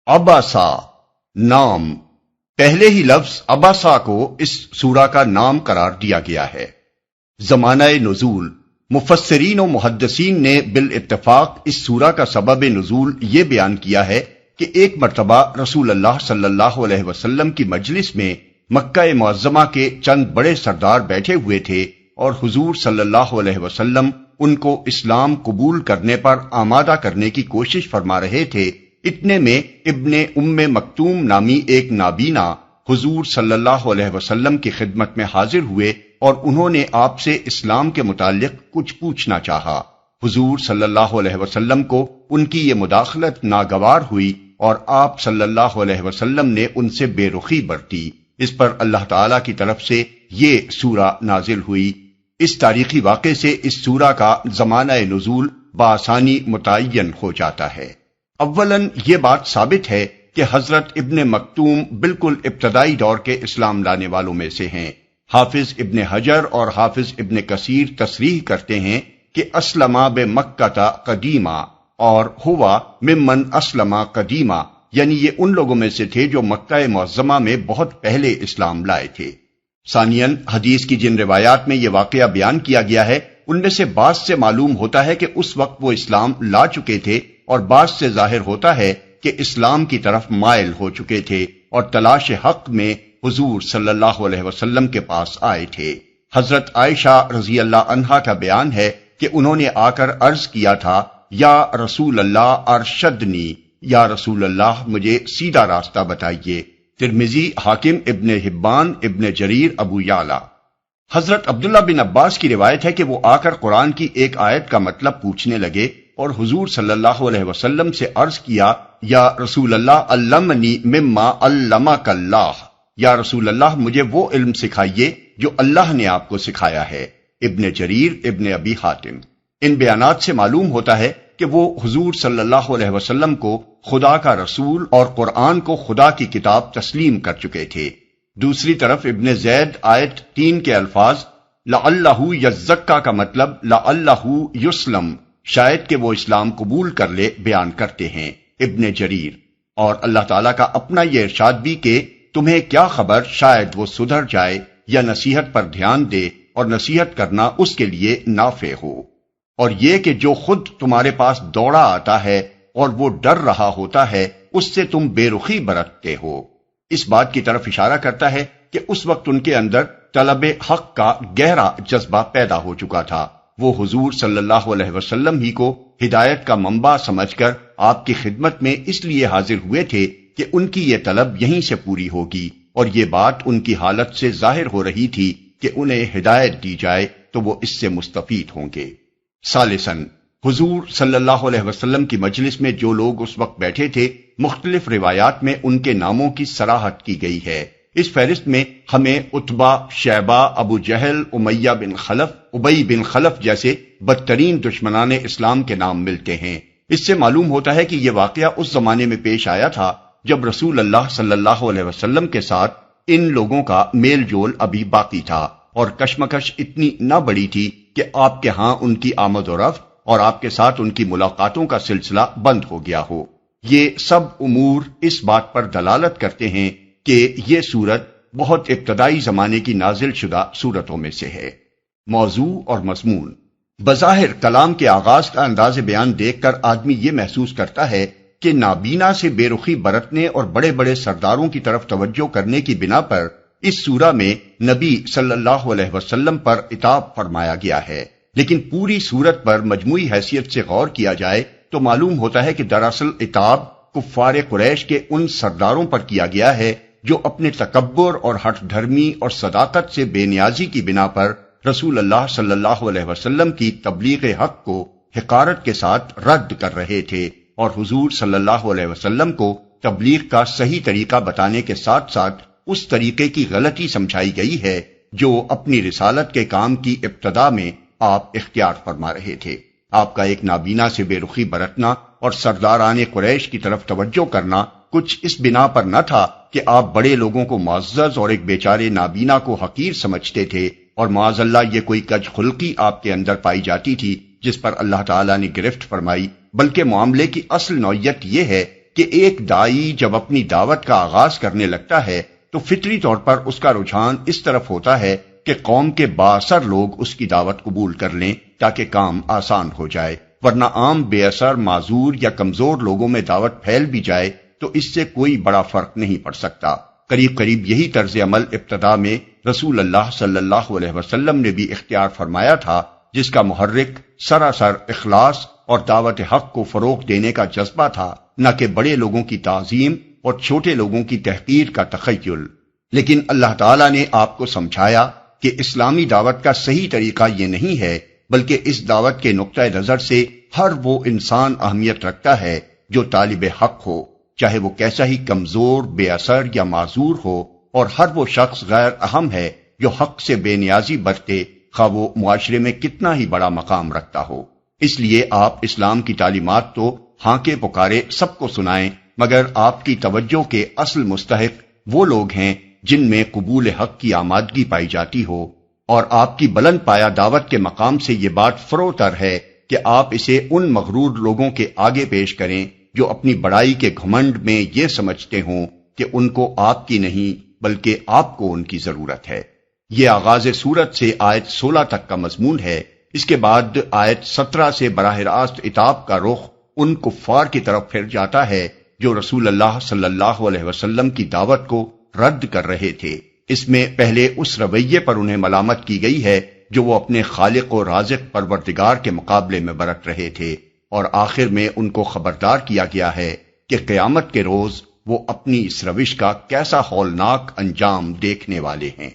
اباسا نام، پہلے ہی لفظ اباسا کو اس سورہ کا نام قرار دیا گیا ہے۔ زمانہ نزول، مفسرین و محدثین نے بالاتفاق اس سورہ کا سبب نزول یہ بیان کیا ہے کہ ایک مرتبہ رسول اللہ صلی اللہ علیہ وسلم کی مجلس میں مکہ معظمہ کے چند بڑے سردار بیٹھے ہوئے تھے اور حضور صلی اللہ علیہ وسلم ان کو اسلام قبول کرنے پر آمادہ کرنے کی کوشش فرما رہے تھے۔ اتنے میں ابن ام مکتوم نامی ایک نابینا حضور صلی اللہ علیہ وسلم کی خدمت میں حاضر ہوئے اور انہوں نے آپ سے اسلام کے متعلق کچھ پوچھنا چاہا۔ حضور صلی اللہ علیہ وسلم کو ان کی یہ مداخلت ناگوار ہوئی اور آپ صلی اللہ علیہ وسلم نے ان سے بے رخی برتی۔ اس پر اللہ تعالی کی طرف سے یہ سورہ نازل ہوئی۔ اس تاریخی واقعے سے اس سورہ کا زمانہ نزول بآسانی متعین ہو جاتا ہے۔ اولاً یہ بات ثابت ہے کہ حضرت ابن مکتوم بالکل ابتدائی دور کے اسلام لانے والوں میں سے ہیں۔ حافظ ابن حجر اور حافظ ابن کثیر تصریح کرتے ہیں کہ اسلما بمکہ قدیما اور ہوا ممن اسلما قدیما، یعنی یہ ان لوگوں میں سے تھے جو مکہ معظمہ میں بہت پہلے اسلام لائے تھے۔ ثانیاً حدیث کی جن روایات میں یہ واقعہ بیان کیا گیا ہے ان میں سے بعض سے معلوم ہوتا ہے کہ اس وقت وہ اسلام لا چکے تھے اور بعض سے ظاہر ہوتا ہے کہ اسلام کی طرف مائل ہو چکے تھے اور تلاش حق میں حضور صلی اللہ علیہ وسلم کے پاس آئے تھے۔ حضرت عائشہ رضی اللہ عنہا کا بیان ہے کہ انہوں نے آ کر عرض کیا تھا، یا رسول اللہ ارشدنی، یا رسول اللہ مجھے سیدھا راستہ بتائیے۔ ترمذی، حاکم، ابن حبان، ابن جریر، ابو یعلا۔ حضرت عبداللہ بن عباس کی روایت ہے کہ وہ آ کر قرآن کی ایک آیت کا مطلب پوچھنے لگے اور حضور صلی اللہ علیہ وسلم سے عرض کیا، یا رسول اللہ علمنی مما علمک اللہ، یا رسول اللہ مجھے وہ علم سکھائیے جو اللہ نے آپ کو سکھایا ہے۔ ابن جریر، ابن ابی حاتم۔ ان بیانات سے معلوم ہوتا ہے کہ وہ حضور صلی اللہ علیہ وسلم کو خدا کا رسول اور قرآن کو خدا کی کتاب تسلیم کر چکے تھے۔ دوسری طرف ابن زید آیت 3 کے الفاظ لعلہ یزکا کا مطلب لعلہ یسلم، شاید کہ وہ اسلام قبول کر لے، بیان کرتے ہیں ابن جریر۔ اور اللہ تعالیٰ کا اپنا یہ ارشاد بھی کہ تمہیں کیا خبر، شاید وہ سدھر جائے یا نصیحت پر دھیان دے، اور نصیحت کرنا اس کے لیے نافع ہو۔ اور یہ کہ جو خود تمہارے پاس دوڑا آتا ہے اور وہ ڈر رہا ہوتا ہے، اس سے تم بے رخی برتتے ہو۔ اس بات کی طرف اشارہ کرتا ہے کہ اس وقت ان کے اندر طلب حق کا گہرا جذبہ پیدا ہو چکا تھا۔ وہ حضور صلی اللہ علیہ وسلم ہی کو ہدایت کا منبع سمجھ کر آپ کی خدمت میں اس لیے حاضر ہوئے تھے کہ ان کی یہ طلب یہیں سے پوری ہوگی، اور یہ بات ان کی حالت سے ظاہر ہو رہی تھی کہ انہیں ہدایت دی جائے تو وہ اس سے مستفید ہوں گے۔ ثالثاً، حضور صلی اللہ علیہ وسلم کی مجلس میں جو لوگ اس وقت بیٹھے تھے، مختلف روایات میں ان کے ناموں کی صراحت کی گئی ہے۔ اس فہرست میں ہمیں عتبہ، شیبہ، ابو جہل، امیہ بن خلف، ابی بن خلف جیسے بدترین دشمنان اسلام کے نام ملتے ہیں۔ اس سے معلوم ہوتا ہے کہ یہ واقعہ اس زمانے میں پیش آیا تھا جب رسول اللہ صلی اللہ علیہ وسلم کے ساتھ ان لوگوں کا میل جول ابھی باقی تھا اور کشمکش اتنی نہ بڑی تھی کہ آپ کے ہاں ان کی آمد و رفت اور آپ کے ساتھ ان کی ملاقاتوں کا سلسلہ بند ہو گیا ہو۔ یہ سب امور اس بات پر دلالت کرتے ہیں کہ یہ سورت بہت ابتدائی زمانے کی نازل شدہ سورتوں میں سے ہے۔ موضوع اور مضمون۔ بظاہر کلام کے آغاز کا انداز بیان دیکھ کر آدمی یہ محسوس کرتا ہے کہ نابینا سے بے رخی برتنے اور بڑے بڑے سرداروں کی طرف توجہ کرنے کی بنا پر اس سورہ میں نبی صلی اللہ علیہ وسلم پر عتاب فرمایا گیا ہے، لیکن پوری سورت پر مجموعی حیثیت سے غور کیا جائے تو معلوم ہوتا ہے کہ دراصل عتاب کفار قریش کے ان سرداروں پر کیا گیا ہے جو اپنے تکبر اور ہٹ دھرمی اور صداقت سے بے نیازی کی بنا پر رسول اللہ صلی اللہ علیہ وسلم کی تبلیغ حق کو حقارت کے ساتھ رد کر رہے تھے، اور حضور صلی اللہ علیہ وسلم کو تبلیغ کا صحیح طریقہ بتانے کے ساتھ ساتھ اس طریقے کی غلطی سمجھائی گئی ہے جو اپنی رسالت کے کام کی ابتدا میں آپ اختیار فرما رہے تھے۔ آپ کا ایک نابینا سے بے رخی برتنا اور سرداران قریش کی طرف توجہ کرنا کچھ اس بنا پر نہ تھا کہ آپ بڑے لوگوں کو معزز اور ایک بیچارے نابینا کو حقیر سمجھتے تھے، اور معاذ اللہ یہ کوئی کج خلقی آپ کے اندر پائی جاتی تھی جس پر اللہ تعالیٰ نے گرفت فرمائی، بلکہ معاملے کی اصل نوعیت یہ ہے کہ ایک دائی جب اپنی دعوت کا آغاز کرنے لگتا ہے تو فطری طور پر اس کا رجحان اس طرف ہوتا ہے کہ قوم کے بااثر لوگ اس کی دعوت قبول کر لیں تاکہ کام آسان ہو جائے، ورنہ عام بے اثر، معذور یا کمزور لوگوں میں دعوت پھیل بھی جائے تو اس سے کوئی بڑا فرق نہیں پڑ سکتا۔ قریب قریب یہی طرز عمل ابتدا میں رسول اللہ صلی اللہ علیہ وسلم نے بھی اختیار فرمایا تھا، جس کا محرک سراسر اخلاص اور دعوت حق کو فروغ دینے کا جذبہ تھا، نہ کہ بڑے لوگوں کی تعظیم اور چھوٹے لوگوں کی تحقیر کا تخیل۔ لیکن اللہ تعالیٰ نے آپ کو سمجھایا کہ اسلامی دعوت کا صحیح طریقہ یہ نہیں ہے، بلکہ اس دعوت کے نقطہ نظر سے ہر وہ انسان اہمیت رکھتا ہے جو طالب حق ہو، چاہے وہ کیسا ہی کمزور، بے اثر یا معذور ہو، اور ہر وہ شخص غیر اہم ہے جو حق سے بے نیازی برتے، خواہ وہ معاشرے میں کتنا ہی بڑا مقام رکھتا ہو۔ اس لیے آپ اسلام کی تعلیمات تو ہانکے پکارے سب کو سنائیں، مگر آپ کی توجہ کے اصل مستحق وہ لوگ ہیں جن میں قبول حق کی آمادگی پائی جاتی ہو، اور آپ کی بلند پایا دعوت کے مقام سے یہ بات فروتر ہے کہ آپ اسے ان مغرور لوگوں کے آگے پیش کریں جو اپنی بڑائی کے گھمنڈ میں یہ سمجھتے ہوں کہ ان کو آپ کی نہیں بلکہ آپ کو ان کی ضرورت ہے۔ یہ آغاز سورت سے آیت 16 تک کا مضمون ہے۔ اس کے بعد آیت 17 سے براہ راست عتاب کا رخ ان کفار کی طرف پھر جاتا ہے جو رسول اللہ صلی اللہ علیہ وسلم کی دعوت کو رد کر رہے تھے۔ اس میں پہلے اس رویے پر انہیں ملامت کی گئی ہے جو وہ اپنے خالق و رازق پروردگار کے مقابلے میں برت رہے تھے، اور آخر میں ان کو خبردار کیا گیا ہے کہ قیامت کے روز وہ اپنی اس روش کا کیسا ہولناک انجام دیکھنے والے ہیں۔